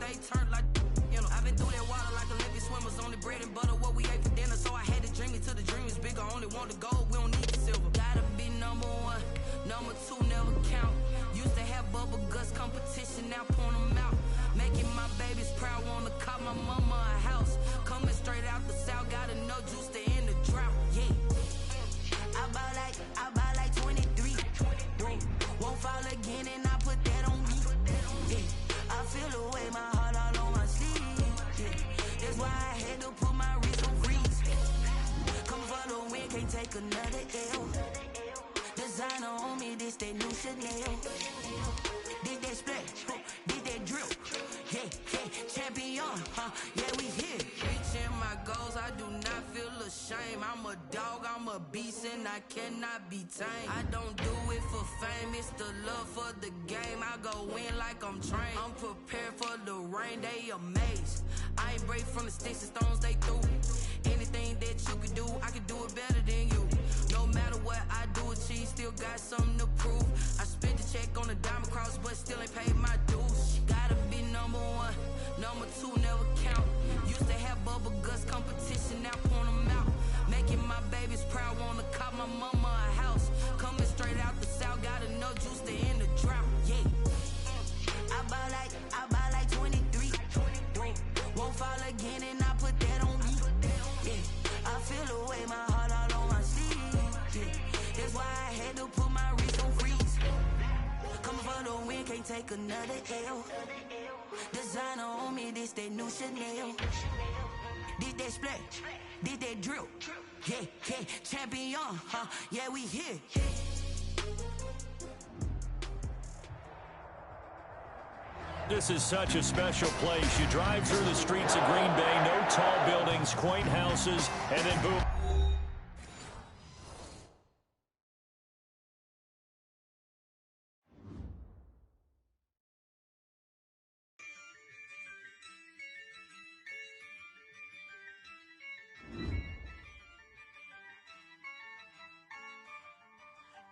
stay turned like, you know. I've been through that water like Olympic swimmers, only bread and butter, what we ate for dinner. So I had to dream it till the dream is bigger. Only want the gold, we don't need the silver. Gotta be number one, number two never count. Used to have bubble guts competition, now point them out. Making my babies proud, wanna cop my mama a house. Coming straight out the south, got enough juice to end the drought. Yeah. I buy like 23. Won't fall again and I put that on me. Yeah. I feel the way, my heart all on my sleeve. Yeah. That's why I had to put my wrist on freeze. Come for the win, can't take another L. Designer on me, this that new Chanel. Did that splash, did that drip. Yeah, champion, yeah, we here. Reaching my goals, I do not feel ashamed. I'm a dog, I'm a beast, and I cannot be tamed. I don't do it for fame, it's the love for the game. I go in like I'm trained. I'm prepared for the rain, they amazed. I ain't break from the sticks and stones they threw. Anything that you can do, I can do it better than you. No matter what I do, achieve, still got something to prove. I spent the check on the diamond cross, but still ain't paid my dues. Gotta be number one, number two never count. Used to have bubble guts competition, now point them out. Making my babies proud, wanna cop my mama a house. Coming straight out the south, got enough juice to end the drought. Yeah. I buy like 23. Won't fall again and I put that on me. Yeah. I feel the way, my heart all on my sleeve. Yeah. That's why I had to put my wrist on freeze. Coming for the win, can't take another L. Designer on me, this that new Chanel. Did that splash, did that drip. Yeah, champion, yeah, we here. This is such a special place. You drive through the streets of Green Bay, no tall buildings, quaint houses, and then boom.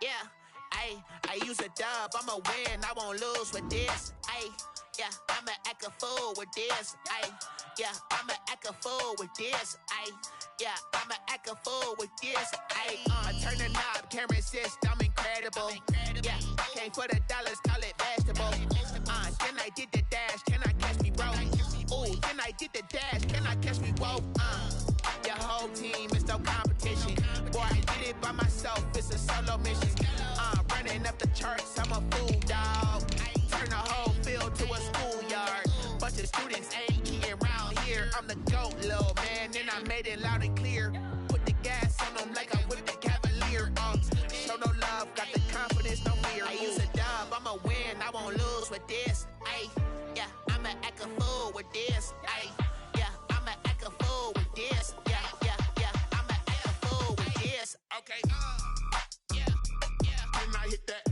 Yeah, I use a dub, I'ma win, I won't lose with this. Yeah, I'ma act a fool with this. Yeah, I'ma act a fool with this. Yeah, I'ma act a fool with this. I turn the knob, can't resist, I'm incredible. Yeah, came for the dollars, call it vegetable. Then I did the dash, can I catch me, bro? Ooh, then I did the dash, can I catch me, whoa? Your whole team is no competition. Boy, I did it by myself, it's a solo mission. Running up the charts, I'm a fool, dog. Turn the whole field to a schoolyard. Bunch of students ain't eating around here. I'm the GOAT, little man, and I made it loud and clear. Put the gas on them like I'm with the Cavalier. Show no love, got the confidence, no fear. I use a dub, I'ma win, I won't lose with this. Yeah, I'ma act a fool with this. Yeah, I'ma act a fool with this. Yeah, I'ma act a fool with this. Okay, yeah, then I hit that.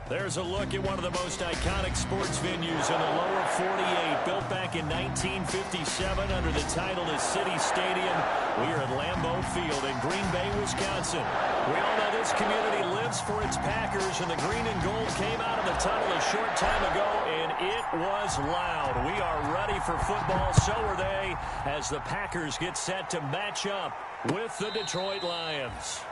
There's a look at one of the most iconic sports venues in the lower 48, built back in 1957 under the title of City Stadium. We are at Lambeau Field in Green Bay, Wisconsin. We all know this community lives for its Packers, and the green and gold came out of the tunnel a short time ago, and it was loud. We are ready for football, so are they, as the Packers get set to match up with the Detroit Lions.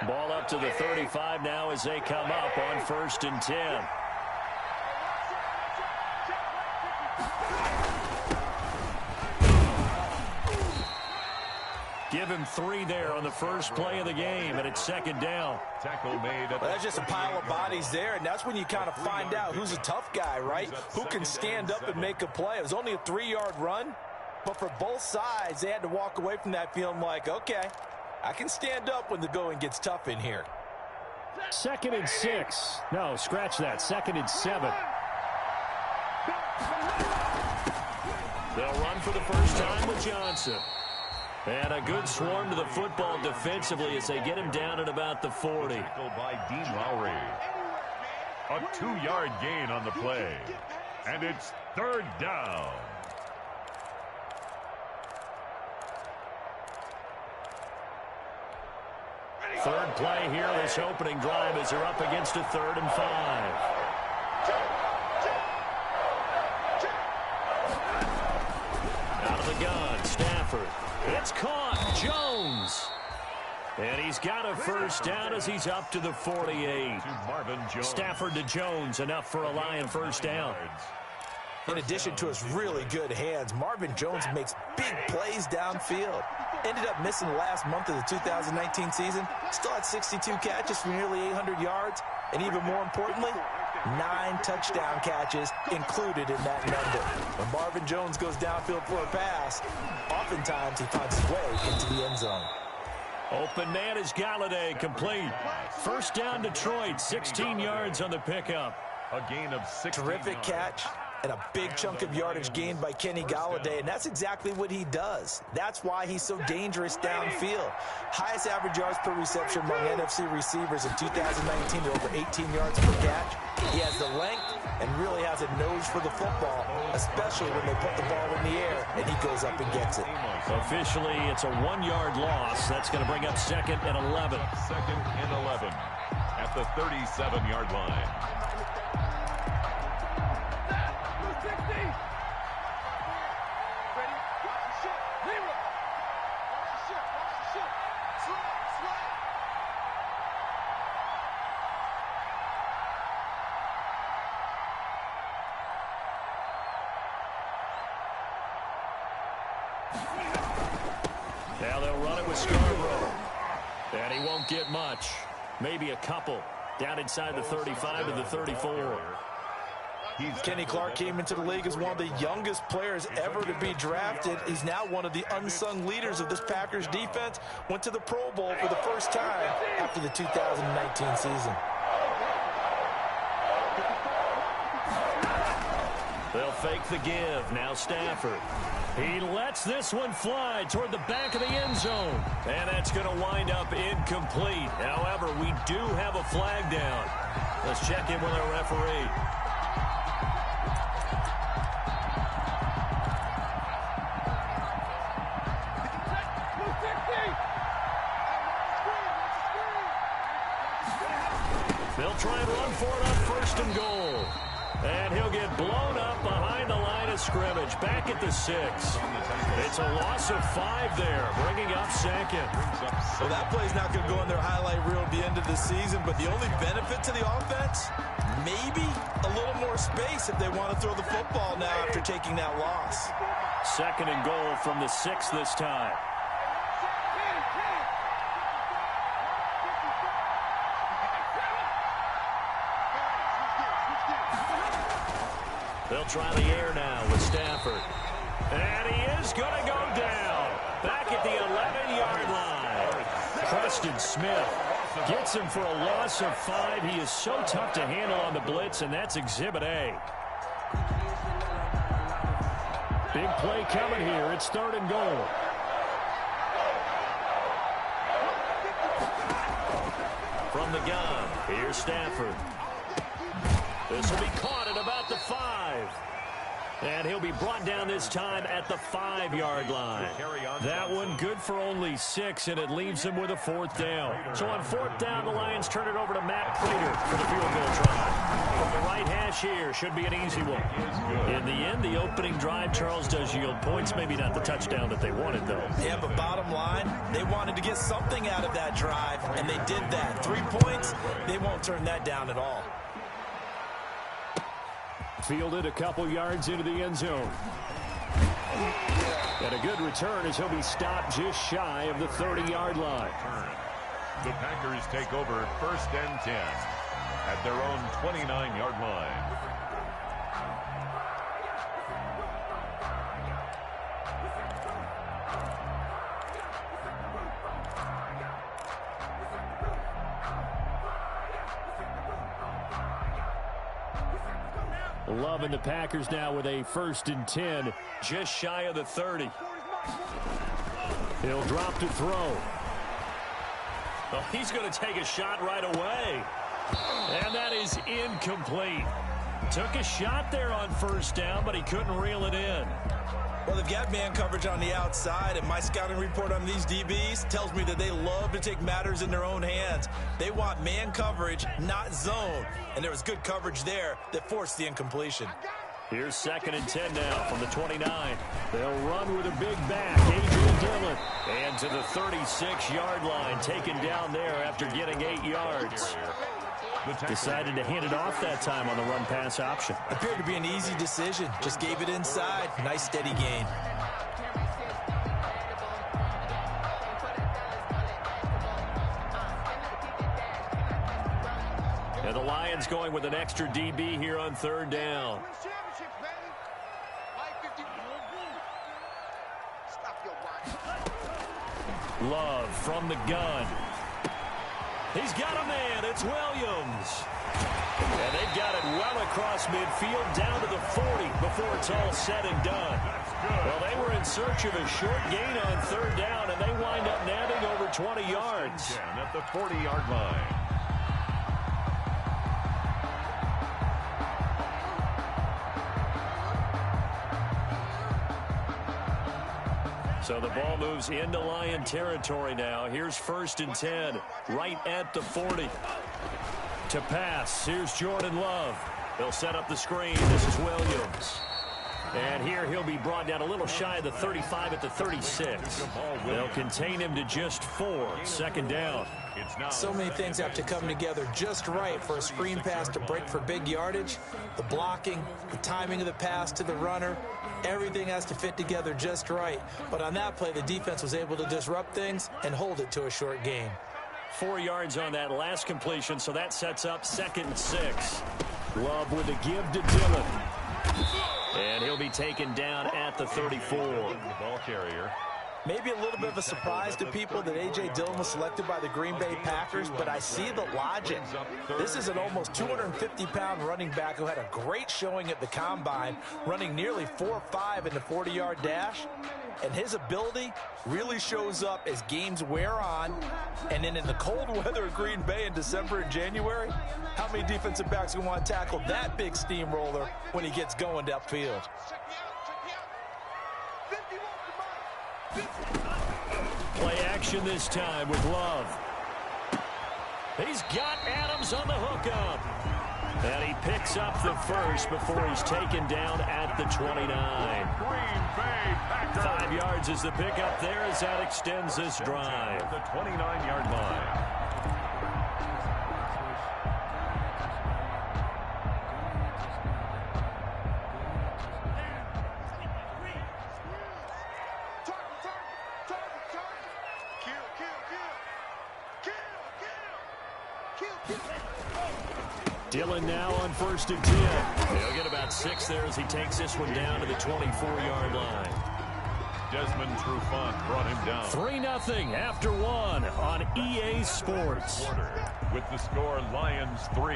Ball up to the 35 now as they come up on 1st and 10. Give him 3 there on the first play of the game, and it's 2nd down. Tackle made. Well, that's just a pile of bodies there, and that's when you kind of find out who's a tough guy, right? Who can stand up and make a play. It was only a 3-yard run, but for both sides, they had to walk away from that feeling like, okay, I can stand up when the going gets tough in here. 2nd and 6. No, scratch that. 2nd and 7. They'll run for the first time with Johnson. And a good swarm to the football defensively as they get him down at about the 40. By Dean Lowry. A 2-yard gain on the play. And it's 3rd down. Third play here, this opening drive as they're up against a 3rd and 5. Out of the gun, Stafford. It's caught. Jones. And he's got a first down as he's up to the 48. Stafford to Jones, enough for a Lion first down. In addition to his really good hands, Marvin Jones makes big plays downfield. Ended up missing the last month of the 2019 season. Still had 62 catches for nearly 800 yards. And even more importantly, 9 touchdown catches included in that number. When Marvin Jones goes downfield for a pass, oftentimes he finds his way into the end zone. Open man is Galladay, complete. First down Detroit, 16 yards on the pickup. A gain of 6. Terrific catch. And a big chunk of yardage gained by Kenny Galladay, and that's exactly what he does. That's why he's so dangerous downfield. Highest average yards per reception among NFC receivers in 2019 at over 18 yards per catch. He has the length and really has a nose for the football, especially when they put the ball in the air and he goes up and gets it. Officially, it's a 1-yard loss. That's going to bring up 2nd and 11. 2nd and 11 at the 37-yard line. Now they'll run it with Scarborough. And he won't get much. Maybe a couple. Down inside the 35 to the 34. Kenny Clark came into the league as one of the youngest players ever to be drafted. He's now one of the unsung leaders of this Packers defense. Went to the Pro Bowl for the first time after the 2019 season. They'll fake the give. Now Stafford. He lets this one fly toward the back of the end zone. And that's going to wind up incomplete. However, we do have a flag down. Let's check in with our referee. They'll try and run for it on 1st and goal. And he'll get blown up behind the line of scrimmage. Back at the 6. It's a loss of 5 there, bringing up 2nd. Well, that play's not going to go in their highlight reel at the end of the season, but the only benefit to the offense, maybe a little more space if they want to throw the football now after taking that loss. 2nd and goal from the 6 this time. They'll try the air now with Stafford. And he is going to go down. Back at the 11-yard line. Preston Smith gets him for a loss of 5. He is so tough to handle on the blitz, and that's Exhibit A. Big play coming here. It's 3rd and goal. From the gun, here's Stafford. This will be caught at about the 5. And he'll be brought down this time at the 5-yard line. That one good for only 6, and it leaves him with a 4th down. So on 4th down, the Lions turn it over to Matt Prater for the field goal try. From the right hash here, should be an easy one. In the end, the opening drive, Charles, does yield points. Maybe not the touchdown that they wanted, though. Yeah, but bottom line, they wanted to get something out of that drive, and they did that. 3 points, they won't turn that down at all. Fielded a couple yards into the end zone. And a good return as he'll be stopped just shy of the 30-yard line. The Packers take over 1st and 10 at their own 29-yard line. Love and the Packers now with a 1st and 10, just shy of the 30. He'll drop to throw. Well, he's going to take a shot right away. And that is incomplete. Took a shot there on 1st down, but he couldn't reel it in. Well, they've got man coverage on the outside, and my scouting report on these DBs tells me that they love to take matters in their own hands. They want man coverage, not zone. And there was good coverage there that forced the incompletion. Here's 2nd and 10 now from the 29. They'll run with a big back, A.J. Dillon. And to the 36-yard line, taken down there after getting 8 yards. Decided to hand it off that time on the run-pass option. Appeared to be an easy decision. Just gave it inside. Nice, steady gain. And the Lions going with an extra DB here on 3rd down. Love from the gun. He's got a man. It's Williams. And they've got it well across midfield down to the 40 before it's all said and done. Well, they were in search of a short gain on 3rd down, and they wind up nabbing over 20 yards. At the 40-yard line. So the ball moves into Lion territory now. Here's 1st and 10, right at the 40. To pass, here's Jordan Love. He'll set up the screen. This is Williams. And here he'll be brought down a little shy of the 35 at the 36. They'll contain him to just 4. 2nd down. So many things have to come together just right for a screen pass to break for big yardage. The blocking, the timing of the pass to the runner, everything has to fit together just right. But on that play, the defense was able to disrupt things and hold it to a short gain. 4 yards on that last completion, so that sets up 2nd and 6. Love with a give to Dillon. And he'll be taken down at the 34. The ball carrier. Maybe a little bit of a surprise to people that A.J. Dillon was selected by the Green Bay Packers, but I see the logic. This is an almost 250-pound running back who had a great showing at the Combine, running nearly 4.5 in the 40-yard dash. And his ability really shows up as games wear on. And then in the cold weather of Green Bay in December and January, how many defensive backs will want to tackle that big steamroller when he gets going downfield? Play action this time with Love. He's got Adams on the hookup. And he picks up the first before he's taken down at the 29. Green Bay Packers. 5 yards is the pickup there as that extends this drive. The 29-yard line. Dillon now on 1st and 10. He'll get about 6 there as he takes this one down to the 24-yard line. Desmond Trufant brought him down. 3-0 after 1 on EA Sports. With the score, Lions 3,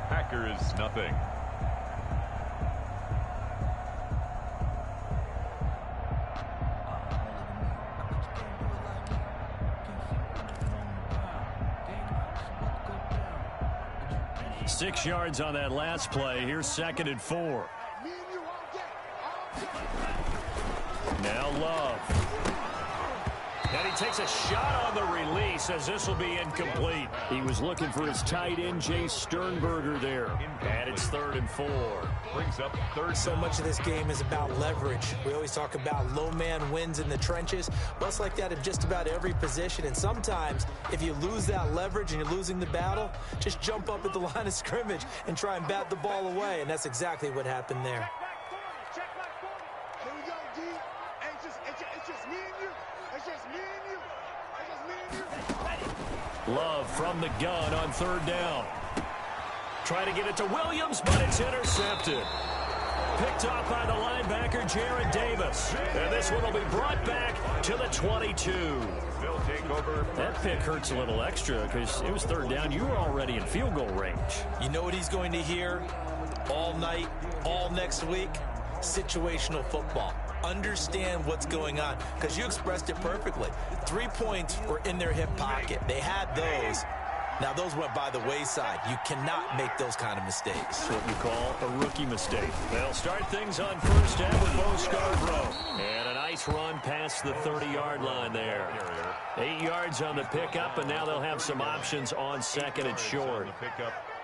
Packers 0. Six yards on that last play. Here's 2nd and 4. Now Love. And he takes a shot on the release as this will be incomplete. He was looking for his tight end, Jay Sternberger there. And it's 3rd and 4. Brings up 3rd. So much of this game is about leverage. We always talk about low man wins in the trenches. Well, it's like that in just about every position. And sometimes, if you lose that leverage and you're losing the battle, just jump up at the line of scrimmage and try and bat the ball away. And that's exactly what happened there. Love from the gun on 3rd down. Try to get it to Williams, but it's intercepted. Picked off by the linebacker, Jared Davis. And this one will be brought back to the 22. They'll take over. That pick hurts a little extra because it was third down. You were already in field goal range. You know what he's going to hear all night, all next week? Situational football. Understand what's going on, because you expressed it perfectly. 3 points were in their hip pocket. They had those. Now, those went by the wayside. You cannot make those kind of mistakes. That's what you call a rookie mistake. They'll start things on first down with Bo Scarborough. And a nice run past the 30-yard line there. 8 yards on the pickup, and now they'll have some options on second and short.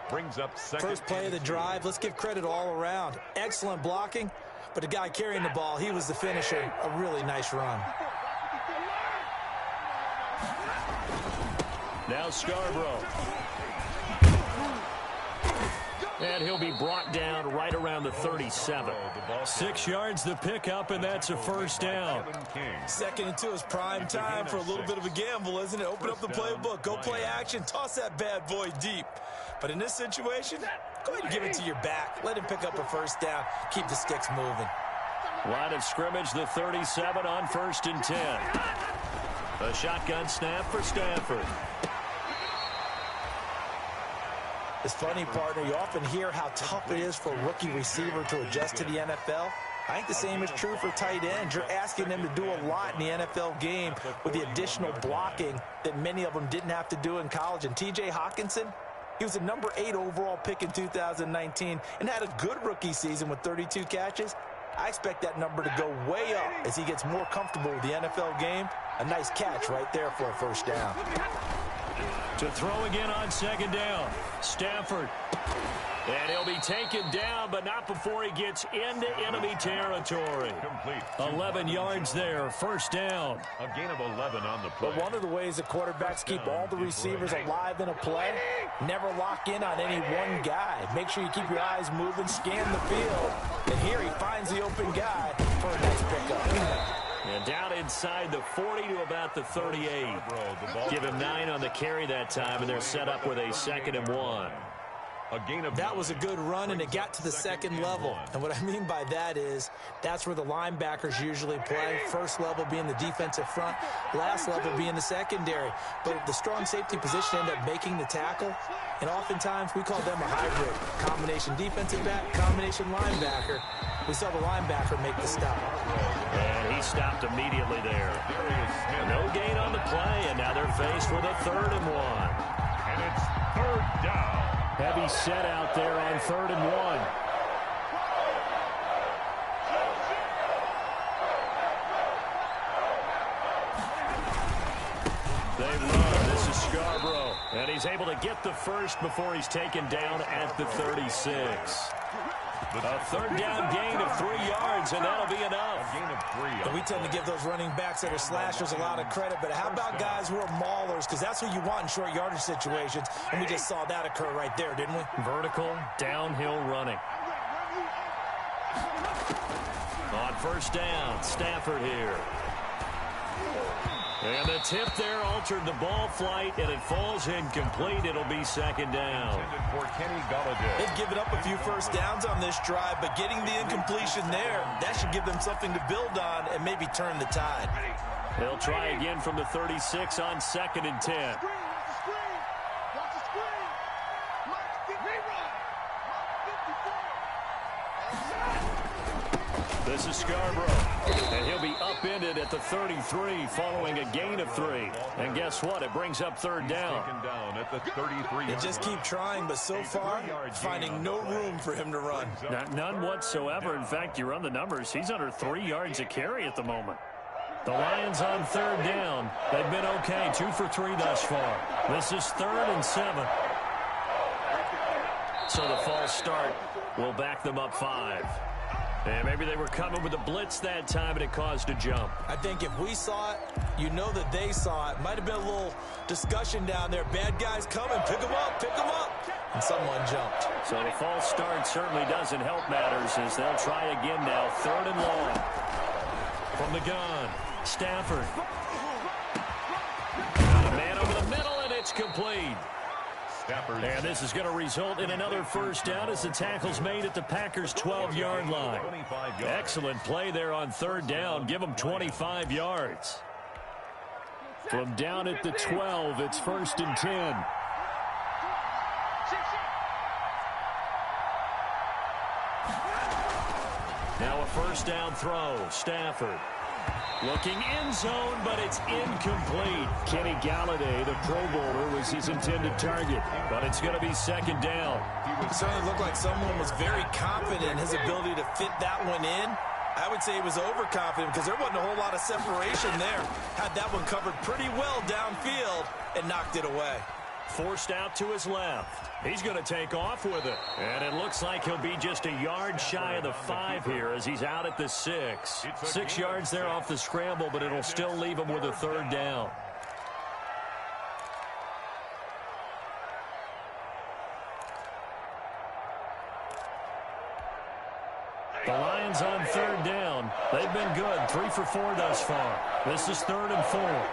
Brings up second. First play of the drive, let's give credit all around. Excellent blocking, but the guy carrying the ball, he was the finisher. A really nice run. Now Scarborough. And he'll be brought down right around the 37. 6 yards the pickup, and that's a first down. Second and 2 is prime time for a little bit of a gamble, isn't it? Open up the playbook, go play action, toss that bad boy deep. But in this situation, go ahead and give it to your back. Let him pick up a first down. Keep the sticks moving. Line of scrimmage, the 37 on 1st and 10. A shotgun snap for Stanford. It's funny, partner, you often hear how tough it is for a rookie receiver to adjust to the NFL. I think the same is true for tight ends. You're asking them to do a lot in the NFL game with the additional blocking that many of them didn't have to do in college. And T.J. Hawkinson, he was a number 8 overall pick in 2019 and had a good rookie season with 32 catches. I expect that number to go way up as he gets more comfortable with the NFL game. A nice catch right there for a first down. To throw again on second down. Stafford. And he'll be taken down, but not before he gets into enemy territory. Complete. 11 yards there, first down. A gain of 11 on the play. But one of the ways the quarterbacks keep all the receivers alive in a play, never lock in on any one guy. Make sure you keep your eyes moving, scan the field. And here he finds the open guy for a nice pickup. And down inside the 40 to about the 38. Give him 9 on the carry that time, and they're set up with a 2nd and 1. That was a good run, and it got to the second level. And what I mean by that is that's where the linebackers usually play. First level being the defensive front, last level being the secondary. But the strong safety position ended up making the tackle, and oftentimes we call them a hybrid. Combination defensive back, combination linebacker. We saw the linebacker make the stop. And he stopped immediately there. No gain on the play, and now they're faced with a 3rd and 1. And it's 3rd down. Heavy set out there on 3rd and 1. They run. This is Scarborough. And he's able to get the first before he's taken down at the 36. A 3rd down gain of 3 yards, and that'll be enough. A gain of 3. We tend to give those running backs that are slashers a lot of credit, but how about guys who are maulers? Because that's who you want in short yardage situations, and we just saw that occur right there, didn't we? Vertical, downhill running. On 1st down, Stafford here. And the tip there altered the ball flight, and it falls incomplete. It'll be 2nd down. They've given up a few first downs on this drive, but getting the incompletion there, that should give them something to build on and maybe turn the tide. They'll try again from the 36 on 2nd and 10. This is Scarborough, and he'll be upended at the 33 following a gain of 3. And guess what? It brings up 3rd down. At the 33. They just keep trying, but so far, finding no room for him to run. None whatsoever. In fact, you run the numbers. He's under 3 yards a carry at the moment. The Lions on 3rd down. They've been okay. 2 for 3 thus far. This is 3rd and 7. So the false start will back them up 5. And maybe they were coming with a blitz that time, and it caused a jump. I think if we saw it, you know that they saw it. Might have been a little discussion down there. Bad guys coming. Pick them up. Pick them up. And someone jumped. So the false start certainly doesn't help matters as they'll try again now. 3rd and long. From the gun, Stafford. A man over the middle, and it's complete. And this is going to result in another first down as the tackle's made at the Packers' 12-yard line. Excellent play there on third down. Give them 25 yards. From down at the 12, it's 1st and 10. Now a first down throw. Stafford looking end zone, but it's incomplete. Kenny Galladay, the Pro Bowler, was his intended target, but it's going to be 2nd down. It certainly looked like someone was very confident in his ability to fit that one in. I would say he was overconfident because there wasn't a whole lot of separation there. Had that one covered pretty well downfield and knocked it away. Forced out to his left. He's going to take off with it. And it looks like he'll be just a yard shy of the 5 here as he's out at the 6. 6 yards there off the scramble, but it'll still leave him with a 3rd down. The Lions on 3rd down. They've been good. 3 for 4 thus far. This is 3rd and 4.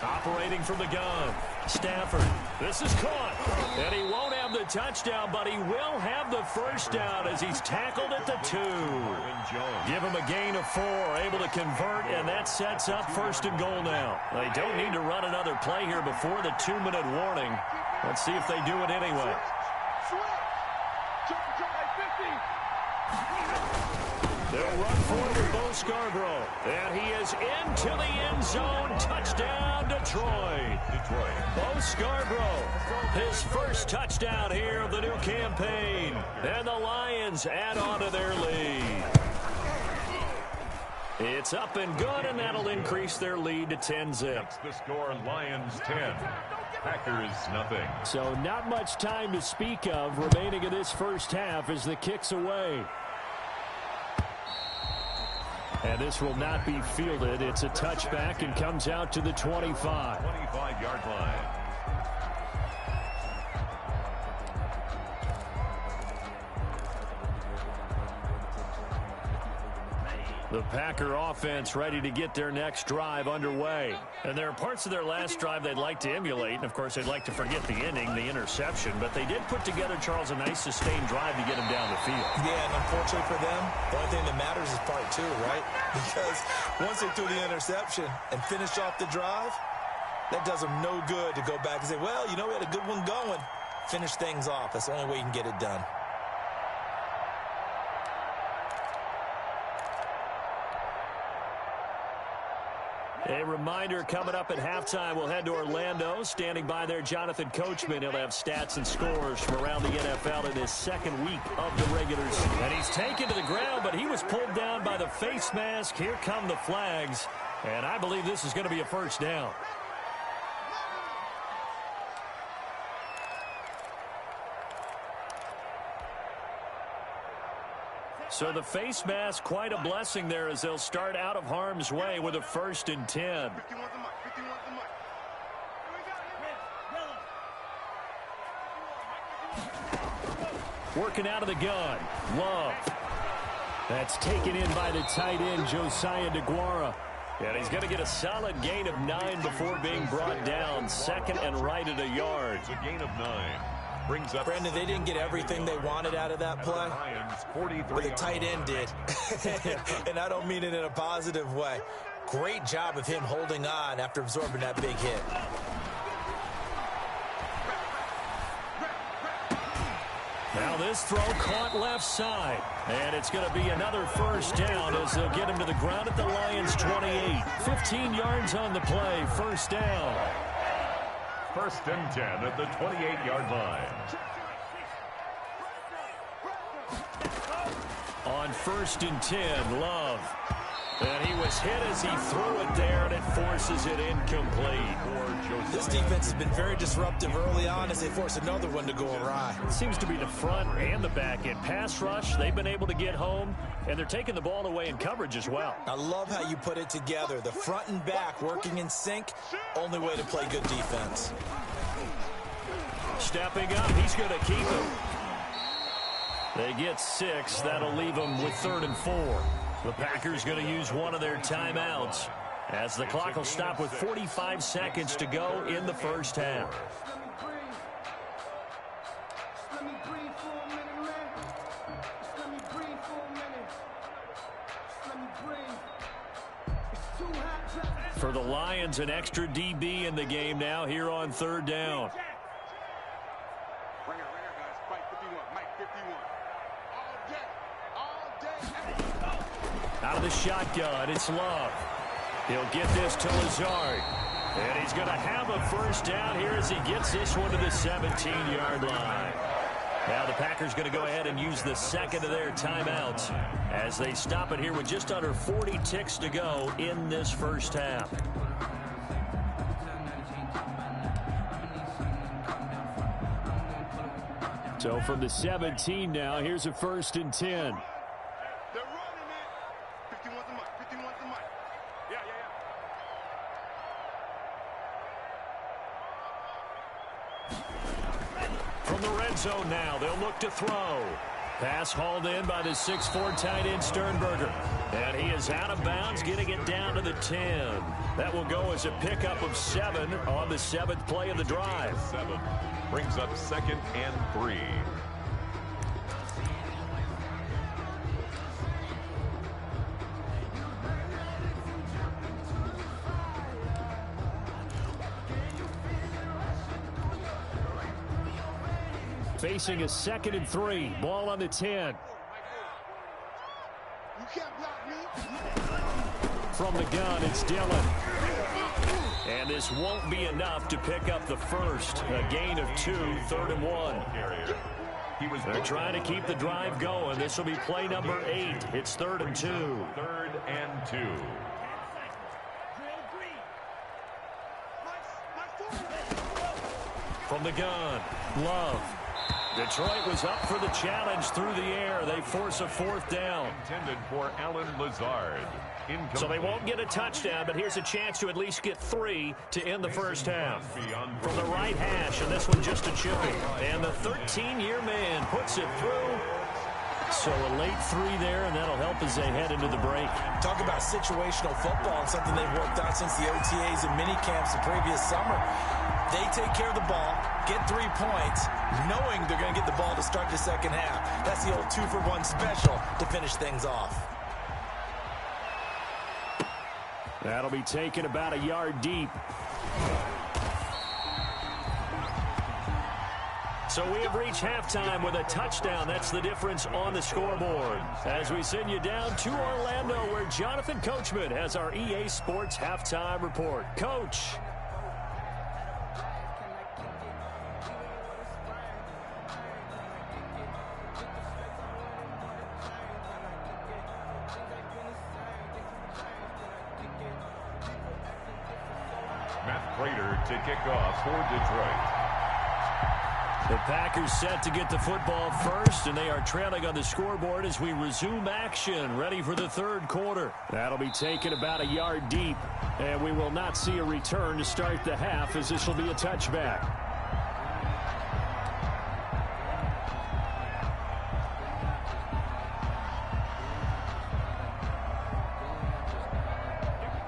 Operating from the gun. Stafford. This is caught. And he won't have the touchdown, but he will have the first down as he's tackled at the 2. Give him a gain of 4. Able to convert, and that sets up 1st and goal now. They don't need to run another play here before the 2-minute warning. Let's see if they do it anyway. They'll run forward with Bo Scarborough. And he is into the end zone. Touchdown, Detroit. Bo Scarborough, his first touchdown here of the new campaign. And the Lions add on to their lead. It's up and good, and that'll increase their lead to 10-zip. That's the score, Lions 10. Packers nothing. So not much time to speak of remaining in this first half as the kick's away. And this will not be fielded. It's a touchback and comes out to the 25. 25-yard line. The Packer offense ready to get their next drive underway. And there are parts of their last drive they'd like to emulate. And, of course, they'd like to forget the ending, the interception. But they did put together, Charles, a nice sustained drive to get him down the field. Yeah, and unfortunately for them, the only thing that matters is part 2, right? Because once they threw the interception and finished off the drive, that does them no good to go back and say, well, you know, we had a good one going. Finish things off. That's the only way you can get it done. A reminder, coming up at halftime, we'll head to Orlando. Standing by there, Jonathan Coachman. He'll have stats and scores from around the NFL in his 2nd week of the regular season. And he's taken to the ground, but he was pulled down by the face mask. Here come the flags. And I believe this is going to be a first down. So the face mask, quite a blessing there as they'll start out of harm's way with a 1st and 10. Working out of the gun. Love. That's taken in by the tight end, Josiah DeGuara. And he's going to get a solid gain of 9 before being brought down. 2nd and right at a yard. It's a gain of 9. Brings up Brandon, they didn't get everything they wanted out of that play, but the tight end did. And I don't mean it in a positive way. Great job of him holding on after absorbing that big hit. Now this throw caught left side. And it's going to be another first down as they'll get him to the ground at the Lions' 28. 15 yards on the play. First down. 1st and 10 at the 28-yard line. On 1st and 10, Love. And he was hit as he threw it there, and it forces it incomplete. This defense has been very disruptive early on as they force another one to go awry. It seems to be the front and the back end. Pass rush, they've been able to get home, and they're taking the ball away in coverage as well. I love how you put it together. The front and back working in sync, only way to play good defense. Stepping up, he's going to keep him. They get 6. That'll leave them with 3rd and 4. The Packers going to use one of their timeouts. as the clock will stop with 45 seconds to go in the first half. For the Lions, an extra DB in the game now here on third down. Out of the shotgun, it's Love. He'll get this to Lazard. And he's going to have a first down here as he gets this one to the 17-yard line. Now the Packers going to go ahead and use the second of their timeouts as they stop it here with just under 40 ticks to go in this first half. So from the 17 now, here's a 1st and 10. From the red zone now, they'll look to throw. Pass hauled in by the 6'4" tight end Sternberger. And he is out of bounds, getting it down to the 10. That will go as a pickup of 7 on the 7th play of the drive. 7 brings up 2nd and 3. Facing a 2nd and 3. Ball on the 10. From the gun, it's Dillon. And this won't be enough to pick up the first. A gain of 2, 3rd and 1. They're trying to keep the drive going. This will be play number 8. It's 3rd and 2. 3rd and 2. From the gun, Love. Detroit was up for the challenge through the air. They force a 4th down. Intended for Alan Lazard. Incomplete. So they won't get a touchdown, but here's a chance to at least get 3 to end the first half. From the right hash, and this one just a chipping. And the 13-year man puts it through. So a late 3 there, and that'll help as they head into the break. Talk about situational football and something they've worked on since the OTAs and mini camps the previous summer. They take care of the ball, get 3 points, knowing they're going to get the ball to start the second half. That's the old 2-for-1 special to finish things off. That'll be taken about a yard deep. So we have reached halftime with a touchdown. That's the difference on the scoreboard. As we send you down to Orlando, where Jonathan Coachman has our EA Sports halftime report. Coach. Matt Prater to kick off for Detroit. The Packers set to get the football first, and they are trailing on the scoreboard as we resume action, ready for the 3rd quarter. That'll be taken about a yard deep, and we will not see a return to start the half, as this will be a touchback.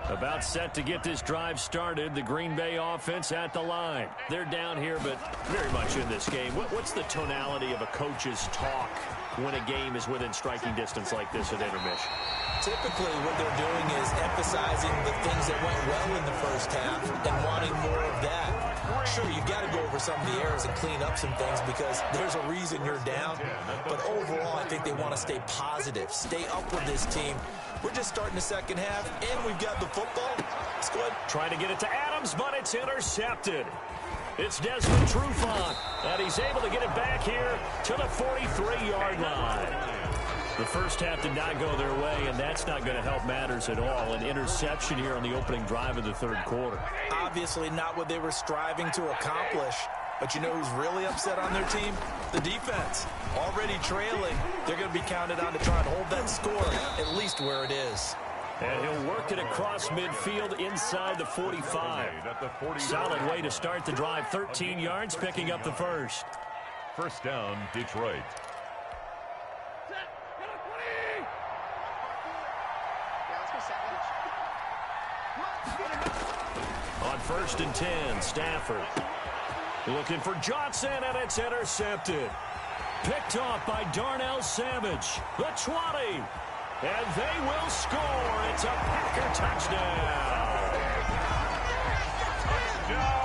About set to get this drive started. The Green Bay offense at the line. They're down here, but very much in this game. What's the tonality of a coach's talk when a game is within striking distance like this at intermission? Typically, what they're doing is emphasizing the things that went well in the first half and wanting more of that. Sure, you've got to go over some of the errors and clean up some things because there's a reason you're down. But overall, I think they want to stay positive, stay up with this team. We're just starting the second half, and we've got the football. Let's go ahead. Trying to get it to Adams, but it's intercepted. It's Desmond Trufant, and he's able to get it back here to the 43-yard line. The first half did not go their way, and that's not going to help matters at all. An interception here on the opening drive of the 3rd quarter. Obviously not what they were striving to accomplish. But you know who's really upset on their team? The defense. Already trailing. They're going to be counted on to try and hold that score at least where it is. And he'll work it across midfield inside the 45. Solid way to start the drive. 13 yards, picking up the first. First down, Detroit. On 1st and 10, Stafford. Looking for Johnson, and it's intercepted. Picked off by Darnell Savage. The 20. And they will score. It's a Packer touchdown.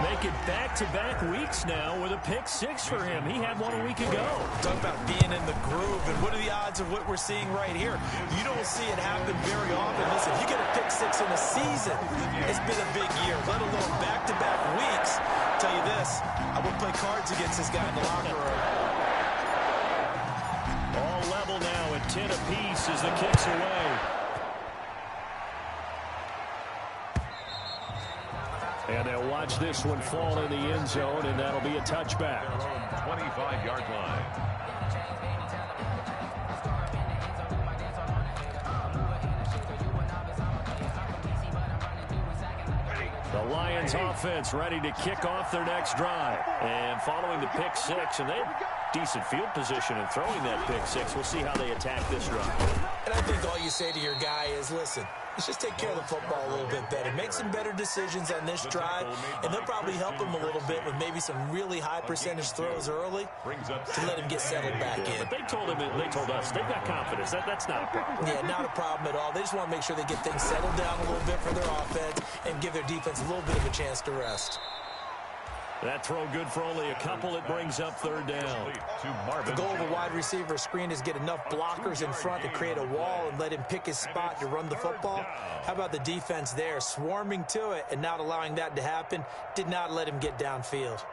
Make it back-to-back weeks now with a pick-6 for him. He had one a week ago. Talk about being in the groove, and what are the odds of what we're seeing right here? You don't see it happen very often. Listen, you get a pick-6 in a season, it's been a big year, let alone back-to-back weeks. I'll tell you this, I would play cards against this guy in the locker room. All level now at 10 apiece as the kick's away. And they'll watch this one fall in the end zone, and that'll be a touchback. 25-yard line. The Lions offense ready to kick off their next drive. And following the pick-6, and they have decent field position in throwing that pick-6. We'll see how they attack this drive. And I think all you say to your guy is, listen, let's just take care of the football a little bit better. Make some better decisions on this drive, and they'll probably help him a little bit with maybe some really high percentage throws early to let him get settled back in. But they told us they've got confidence. That's not a problem. Yeah, not a problem at all. They just want to make sure they get things settled down a little bit for their offense and give their defense a little bit of a chance to rest. That throw good for only a couple. It brings up 3rd down. The goal of a wide receiver screen is get enough blockers in front to create a wall and let him pick his spot to run the football. How about the defense there, swarming to it and not allowing that to happen? Did not let him get downfield.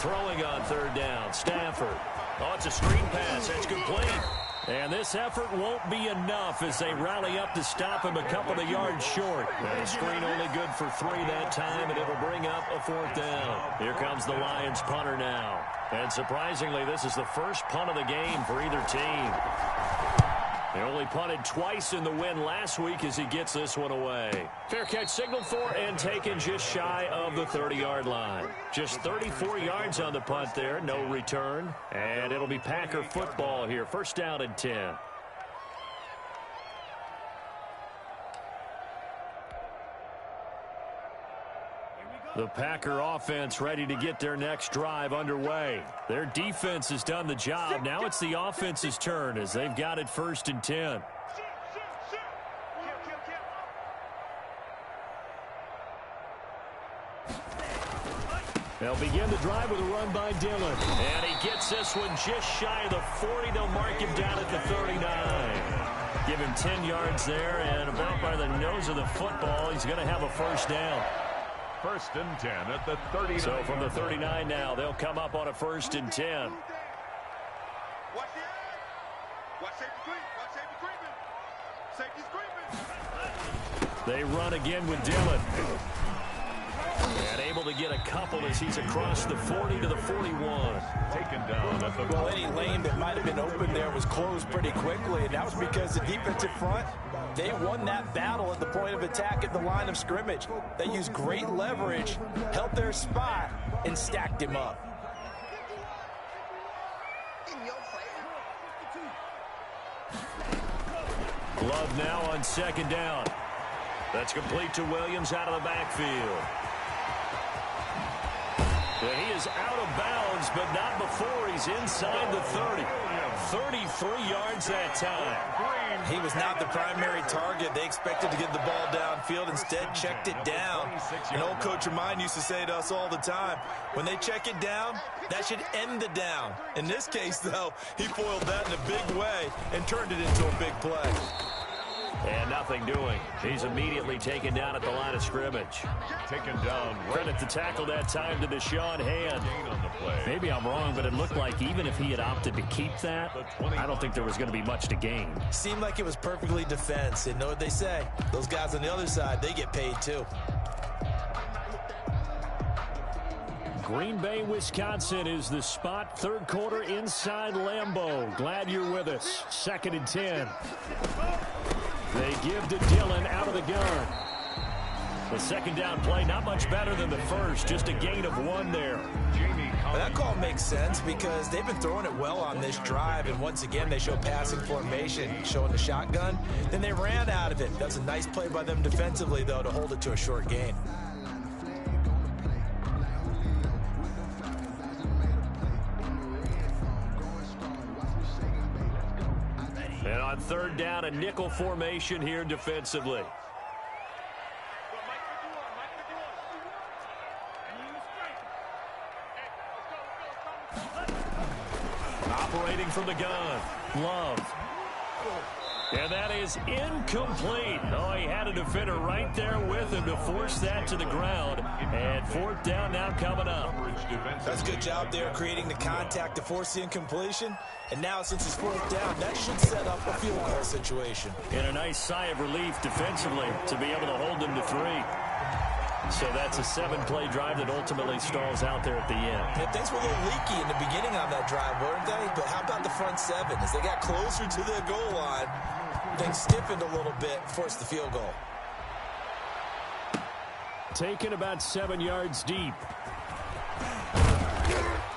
Throwing on 3rd down, Stafford. Oh, it's a screen pass. That's complete. And this effort won't be enough as they rally up to stop him a couple of yards short. The screen only good for 3 that time, and it'll bring up a 4th down. Here comes the Lions punter now. And surprisingly, this is the first punt of the game for either team. They only punted twice in the win last week as he gets this one away. Fair catch signaled for and taken just shy of the 30-yard line. Just 34 yards on the punt there, no return. And it'll be Packer football here, 1st down and 10. The Packer offense ready to get their next drive underway. Their defense has done the job. Now it's the offense's turn as they've got it 1st and 10. They'll begin the drive with a run by Dillon. And he gets this one just shy of the 40. They'll mark him down at the 39. Give him 10 yards there, and about by the nose of the football, he's going to have a 1st down. 1st and 10 at the 39. So from the 39 now, they'll come up on a 1st and 10. They run again with Dillon. And able to get a couple as he's across the 40 to the 41. Taken down at the... Well, any lane that might have been open there was closed pretty quickly, and that was because the defensive front, they won that battle at the point of attack at the line of scrimmage. They used great leverage, held their spot, and stacked him up. Love now on 2nd down. That's complete to Williams out of the backfield. Well, he is out of bounds, but not before he's inside the 30. 33 yards that time. He was not the primary target. They expected to get the ball downfield. Instead, checked it down. An old coach of mine used to say to us all the time, when they check it down, that should end the down. In this case, though, he foiled that in a big way and turned it into a big play. And nothing doing. He's immediately taken down at the line of scrimmage. Taken down. Credit the tackle that time to Deshaun Hand. Maybe I'm wrong, but it looked like even if he had opted to keep that, I don't think there was going to be much to gain. Seemed like it was perfectly defense. And know what they say? Those guys on the other side, they get paid too. Green Bay, Wisconsin is the spot. 3rd quarter inside Lambeau. Glad you're with us. 2nd and 10. They give to Dillon out of the gun. The second down play, not much better than the first, just a gain of 1 there. Well, that call makes sense because they've been throwing it well on this drive, and once again they show passing formation, showing the shotgun. Then they ran out of it. That's a nice play by them defensively, though, to hold it to a short gain. And on third down, a nickel formation here defensively. Operating from the gun, Love. And that is incomplete. Oh, he had a defender right there with him to force that to the ground. And fourth down now coming up. That's a good job there creating the contact to force the incompletion. And now since it's fourth down, that should set up a field goal situation. And a nice sigh of relief defensively to be able to hold them to 3. So that's a 7-play drive that ultimately stalls out there at the end. And things were a little leaky in the beginning on that drive, weren't they? But how about the front 7? As they got closer to the goal line, things stiffened a little bit, forced the field goal. Taken about 7 yards deep.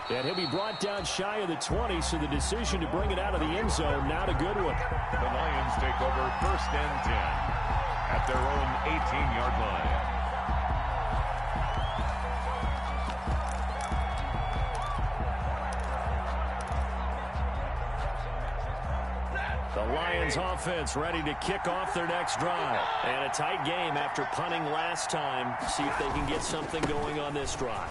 And he'll be brought down shy of the 20, so the decision to bring it out of the end zone, not a good one. The Lions take over first and 10 at their own 18-yard line. The Lions offense ready to kick off their next drive. And a tight game after punting last time. See if they can get something going on this drive.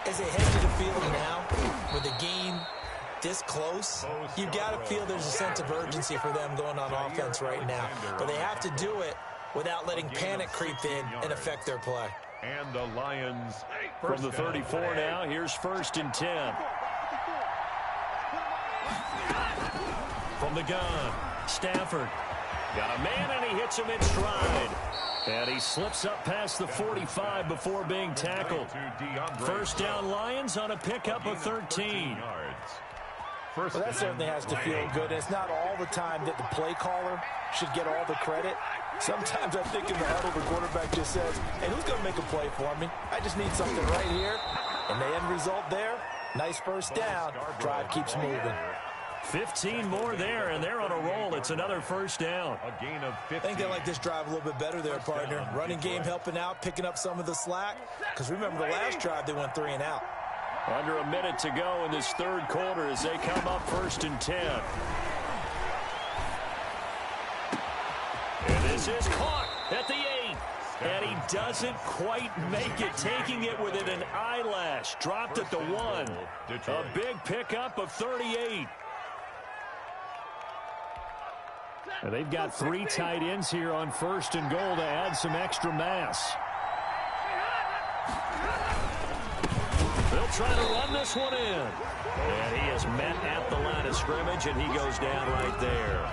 As they head to the field now, with the game this close, you've got to feel there's a sense of urgency for them going on offense right now. But they have to do it without letting panic creep in and affect their play. And the Lions from the 34 now, here's first and 10. From the gun, Stafford. Got a man, and he hits him in stride. And he slips up past the 45 before being tackled. First down Lions on a pickup of 13. Well, that certainly has to feel good. It's not all the time that the play caller should get all the credit. Sometimes I think in the huddle, the quarterback just says, hey, who's going to make a play for me? I just need something right here. And the end result there, nice first down. Drive keeps moving. 15 more there, and they're on a roll. It's another first down. A gain of 15. I think they like this drive a little bit better there, partner. Running game helping out, picking up some of the slack. Because remember, the last drive, they went 3 and out. Under a minute to go in this third quarter as they come up first and 10. And this is caught at the 8. And he doesn't quite make it, taking it within an eyelash. Dropped at the 1. A big pickup of 38. And they've got 3 tight ends here on first and goal to add some extra mass. They'll try to run this one in. And he is met at the line of scrimmage, and he goes down right there.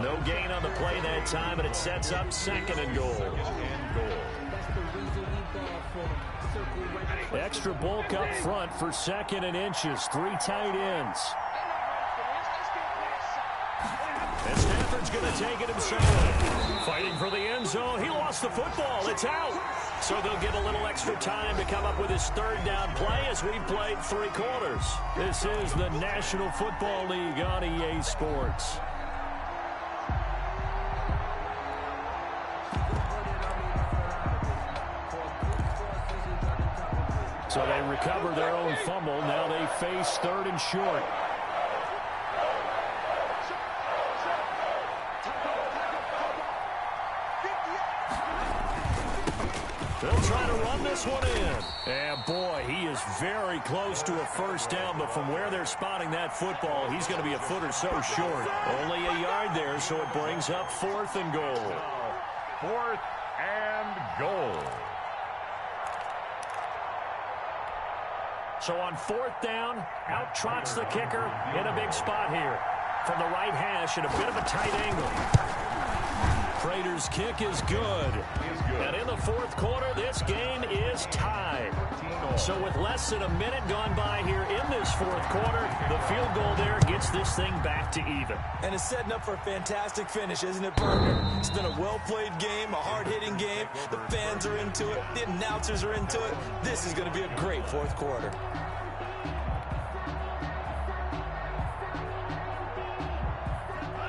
No gain on the play that time, and it sets up second and goal. Extra bulk up front for second and inches. 3 tight ends. And Stafford's going to take it himself. Fighting for the end zone. He lost the football. It's out. So they'll get a little extra time to come up with his third down play as we played 3 quarters. This is the National Football League on EA Sports. So they recover their own fumble. Now they face third and short. They'll try to run this one in. And boy, he is very close to a first down, but from where they're spotting that football, he's going to be a foot or so short. Only a yard there, so it brings up 4th and goal. 4th and goal. So on 4th down, out trots the kicker in a big spot here. From the right hash at a bit of a tight angle. Prater's kick is good. And in the fourth quarter, this game is tied. So with less than a minute gone by here in this fourth quarter, the field goal there gets this thing back to even. And it's setting up for a fantastic finish, isn't it, partner? It's been a well-played game, a hard-hitting game. The fans are into it. The announcers are into it. This is going to be a great fourth quarter.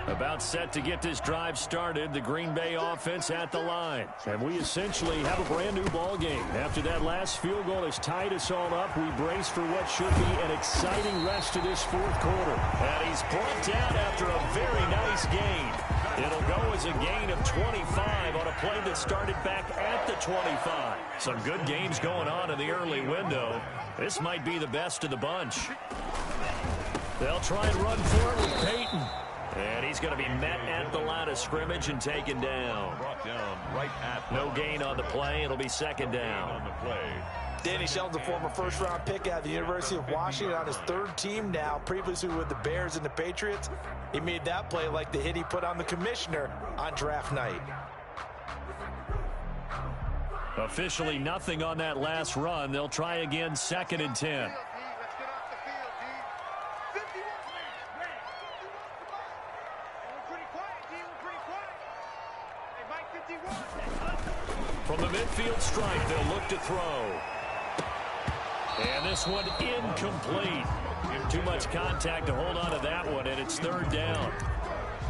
About set to get this drive started, the Green Bay offense at the line. And we essentially have a brand new ball game. After that last field goal has tied us all up, we brace for what should be an exciting rest of this fourth quarter. And he's brought down after a very nice gain. It'll go as a gain of 25 on a play that started back at the 25. Some good games going on in the early window. This might be the best of the bunch. They'll try and run for it with Peyton. And he's going to be met at the line of scrimmage and taken down. No gain on the play. It'll be second down. Danny Shelton's a former first-round pick out of the University of Washington on his third team now, previously with the Bears and the Patriots. He made that play like the hit he put on the commissioner on draft night. Officially nothing on that last run. They'll try again, second and 10. From the midfield stripe, they'll look to throw. And this one incomplete. Too much contact to hold on to that one, and it's third down.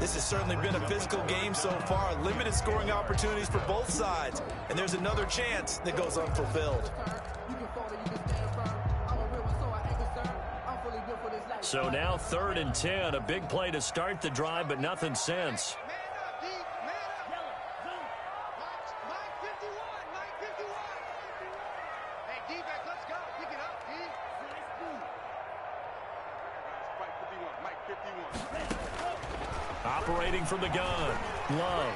This has certainly been a physical game so far. Limited scoring opportunities for both sides. And there's another chance that goes unfulfilled. So now third and 10. A big play to start the drive, but nothing since. Operating from the gun, Love.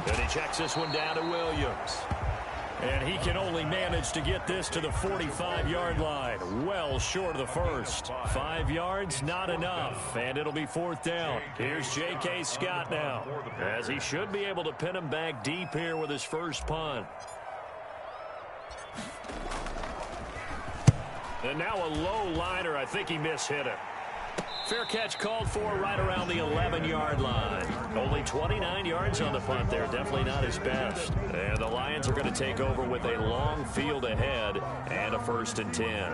And he checks this one down to Williams. And he can only manage to get this to the 45-yard line. Well short of the first. 5 yards, not enough. And it'll be fourth down. Here's J.K. Scott now, as he should be able to pin him back deep here with his first punt. And now a low liner. I think he mishit it. Fair catch called for right around the 11-yard line. Only 29 yards on the punt there. Definitely not his best. And the Lions are going to take over with a long field ahead and a first and 10.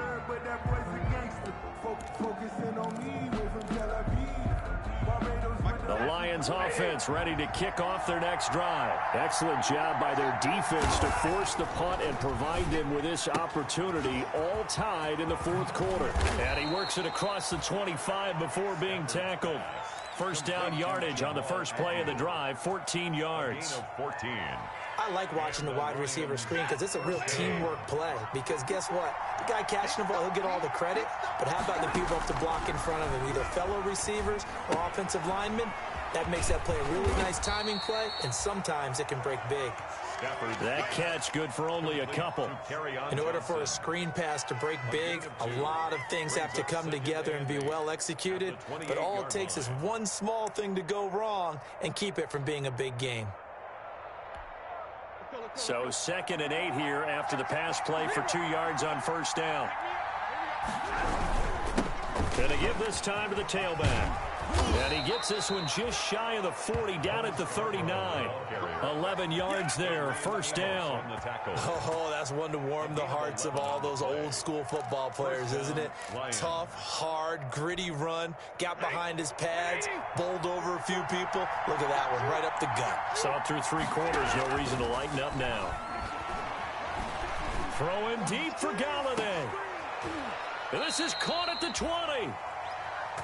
The Lions offense ready to kick off their next drive. Excellent job by their defense to force the punt and provide them with this opportunity, all tied in the fourth quarter. And he works it across the 25 before being tackled. First down yardage on the first play of the drive, 14 yards. I like watching the wide receiver screen because it's a real teamwork play. Because guess what? The guy catching the ball, he'll get all the credit. But how about the people up to block in front of him, either fellow receivers or offensive linemen? That makes that play a really nice timing play, and sometimes it can break big. That catch good for only a couple. In order for a screen pass to break big, a lot of things have to come together and be well executed. But all it takes is one small thing to go wrong and keep it from being a big game. So 2nd and 8 here after the pass play for 2 yards on first down. Gonna give this time to the tailback. And he gets this one just shy of the 40, down at the 39. 11 yards there, first down. Oh, that's one to warm the hearts of all those old school football players, isn't it? Tough, hard, gritty run, got behind his pads, bowled over a few people. Look at that one, right up the gut. Saw it through 3 quarters, no reason to lighten up now. Throwing deep for Galladay. And this is caught at the 20.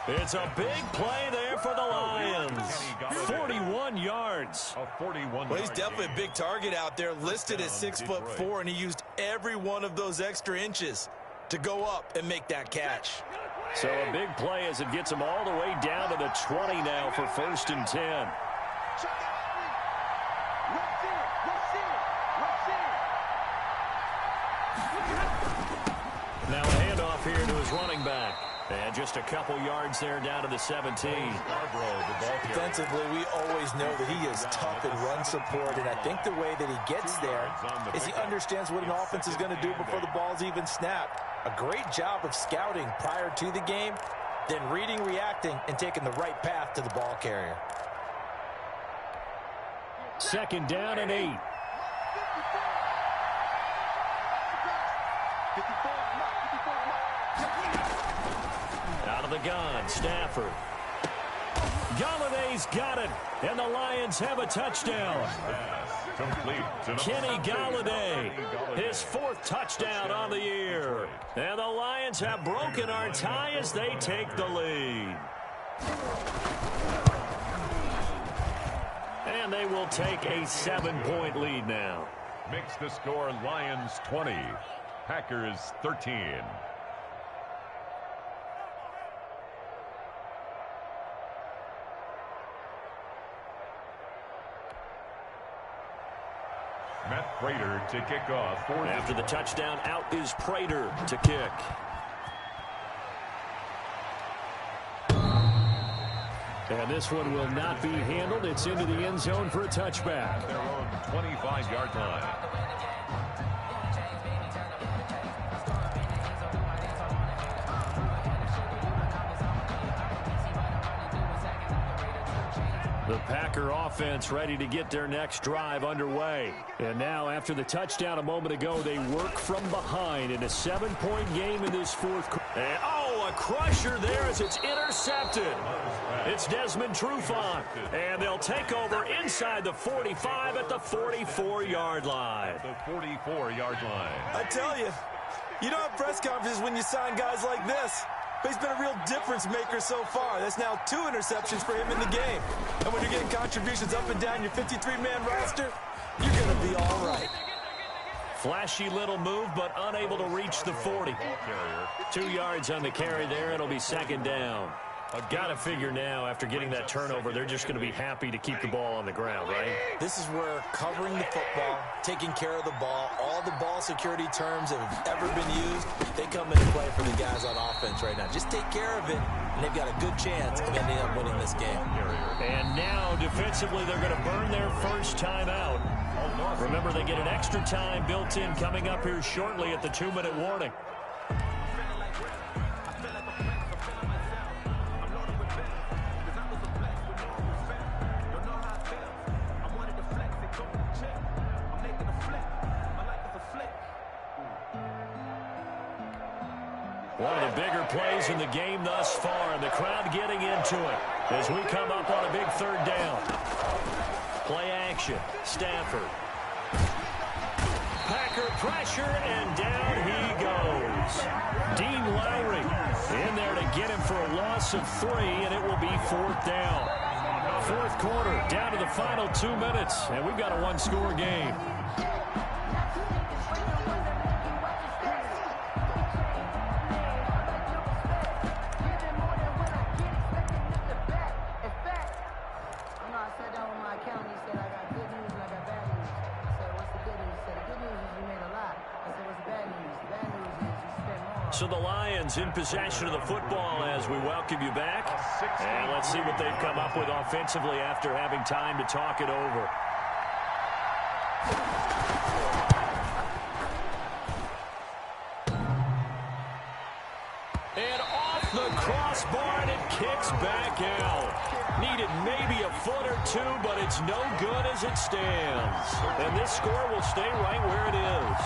It's a big play there for the Lions. 41 yards. Well, he's definitely a big target out there, listed as 6'4", and he used every one of those extra inches to go up and make that catch. So a big play as it gets him all the way down to the 20 now for first and 10. Now a handoff here to his running back. And just a couple yards there down to the 17. Defensively, we always know that he is tough in run support, and I think the way that he gets there is he understands what an offense is going to do before the ball's even snapped. A great job of scouting prior to the game, then reading, reacting, and taking the right path to the ball carrier. 2nd down and 8. Out of the gun, Stafford. Galladay's got it, and the Lions have a touchdown. Kenny Galladay, his 4th touchdown on the year. And the Lions have broken our tie as they take the lead. And they will take a 7-point lead now. Makes the score Lions 20, Packers 13. Matt Prater to kick off. After the touchdown, out is Prater to kick. And this one will not be handled. It's into the end zone for a touchback. Their own 25-yard line. The Packer offense ready to get their next drive underway. And now, after the touchdown a moment ago, they work from behind in a 7-point game in this 4th quarter. And, a crusher there as it's intercepted. It's Desmond Trufant. And they'll take over inside the 45 at the 44-yard line. The 44-yard line. I tell you, you don't have press conferences when you sign guys like this. But he's been a real difference maker so far. That's now 2 interceptions for him in the game. And when you're getting contributions up and down your 53-man roster, you're going to be all right. Flashy little move, but unable to reach the 40. 2 yards on the carry there. It'll be 2nd down. I've got to figure now, after getting that turnover, they're just going to be happy to keep the ball on the ground, right? This is where covering the football, taking care of the ball, all the ball security terms that have ever been used, they come into play for the guys on offense right now. Just take care of it, and they've got a good chance of ending up winning this game. And now, defensively, they're going to burn their first time out. Remember, they get an extra time built in coming up here shortly at the 2-minute warning. One of the bigger plays in the game thus far, and the crowd getting into it as we come up on a big 3rd down. Play action. Stafford. Packer pressure, and down he goes. Dean Lowry in there to get him for a loss of 3, and it will be 4th down. 4th quarter, down to the final 2 minutes, and we've got a 1-score game. So the Lions in possession of the football as we welcome you back. And let's see what they've come up with offensively after having time to talk it over. And off the crossbar, and it kicks back out. Needed maybe a foot or 2, but it's no good as it stands. And this score will stay right where it is.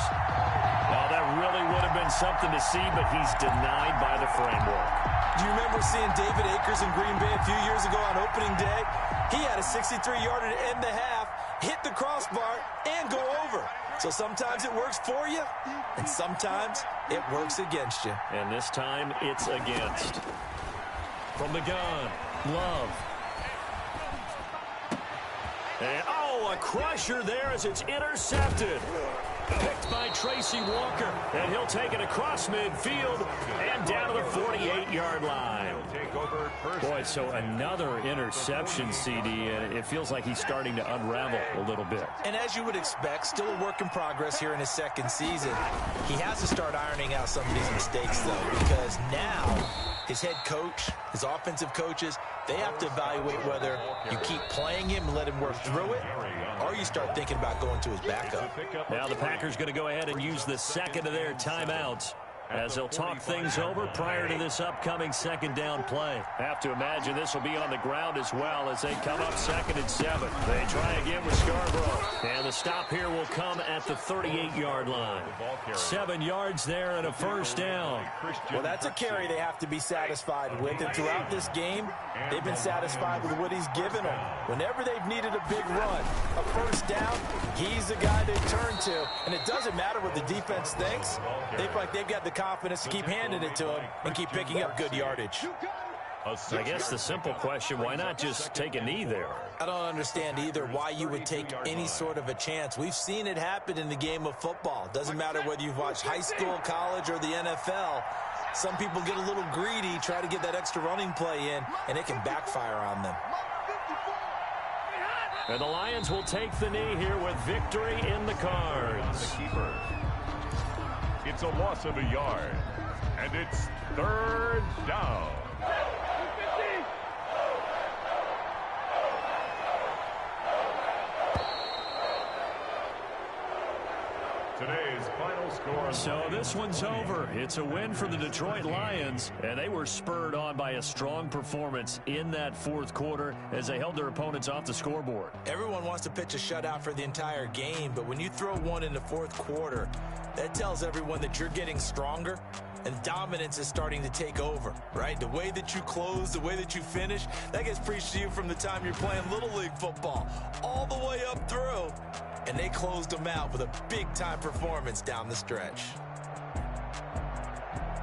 Well, that really would have been something to see, but he's denied by the framework. Do you remember seeing David Akers in Green Bay a few years ago on opening day? He had a 63-yarder to end the half, hit the crossbar, and go over. So sometimes it works for you, and sometimes it works against you. And this time, it's against. From the gun, Love. And, a crusher there as it's intercepted. Picked by Tracy Walker, and he'll take it across midfield and down to the 48-yard line. Boy, so another interception, CD, and it feels like he's starting to unravel a little bit. And as you would expect, still a work in progress here in his 2nd season. He has to start ironing out some of these mistakes, though, because now his head coach, his offensive coaches, they have to evaluate whether you keep playing him and let him work through it, or you start thinking about going to his backup. Now the Packers going to go ahead and use the second of their timeouts as they'll talk things over prior to this upcoming second down play. Have to imagine this will be on the ground as well as they come up 2nd and 7. They try again with Scarborough. And the stop here will come at the 38-yard line. 7 yards there and a first down. Well, that's a carry they have to be satisfied with. And throughout this game, they've been satisfied with what he's given them. Whenever they've needed a big run, a first down, he's the guy they turn to. And it doesn't matter what the defense thinks. They feel like they've got the confidence to keep handing it to him and keep picking up good yardage. I guess the simple question, why not just take a knee there? I don't understand either why you would take any sort of a chance. We've seen it happen in the game of football. Doesn't matter whether you've watched high school, college, or the NFL. Some people get a little greedy, try to get that extra running play in, and it can backfire on them. And the Lions will take the knee here with victory in the cards. It's a loss of a yard, and it's 3rd down. Today's final score. So this one's over. It's a win for the Detroit Lions, and they were spurred on by a strong performance in that 4th quarter as they held their opponents off the scoreboard. Everyone wants to pitch a shutout for the entire game, but when you throw one in the 4th quarter, that tells everyone that you're getting stronger and dominance is starting to take over, right? The way that you close, the way that you finish, that gets preached to you from the time you're playing Little League football all the way up through. And they closed them out with a big-time performance down the stretch.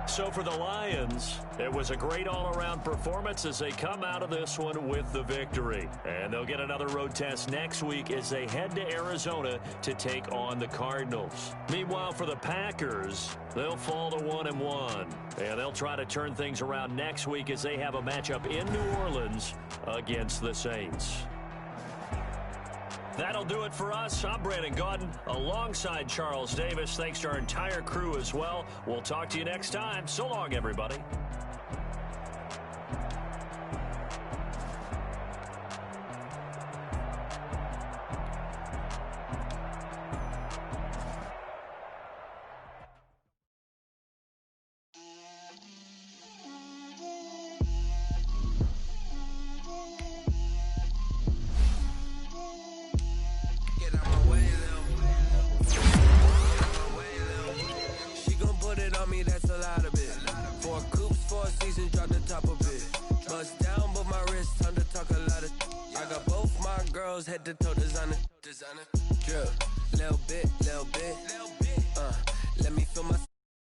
So for the Lions, it was a great all-around performance as they come out of this one with the victory. And they'll get another road test next week as they head to Arizona to take on the Cardinals. Meanwhile, for the Packers, they'll fall to 1-1. And they'll try to turn things around next week as they have a matchup in New Orleans against the Saints. That'll do it for us. I'm Brandon Gaudin alongside Charles Davis. Thanks to our entire crew as well. We'll talk to you next time. So long, everybody. Head to toe designer, drip, little bit, let me feel my